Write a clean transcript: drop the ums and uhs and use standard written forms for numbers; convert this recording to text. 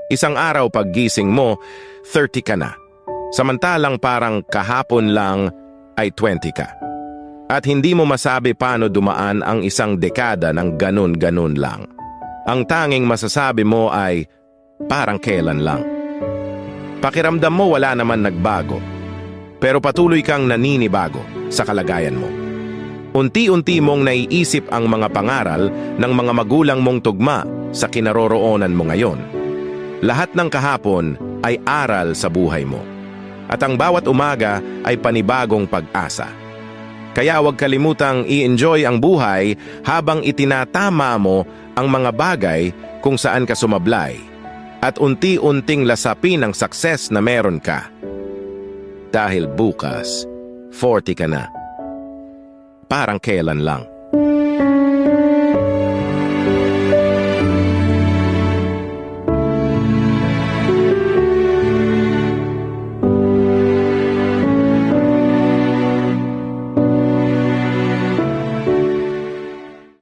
Isang araw paggising mo, 30 ka na. Samantalang parang kahapon lang ay 20 ka. At hindi mo masabi paano dumaan ang isang dekada ng ganun-ganun lang. Ang tanging masasabi mo ay parang kailan lang. Pakiramdam mo wala naman nagbago, pero patuloy kang naninibago sa kalagayan mo. Unti-unti mong naiisip ang mga pangaral ng mga magulang mong tugma sa kinaroroonan mo ngayon. Lahat ng kahapon ay aral sa buhay mo. At ang bawat umaga ay panibagong pag-asa. Kaya huwag kalimutang i-enjoy ang buhay habang itinatama mo ang mga bagay kung saan ka sumablay at unti-unting lasapin ang success na meron ka. Dahil bukas, 40 ka na. Parang kailan lang.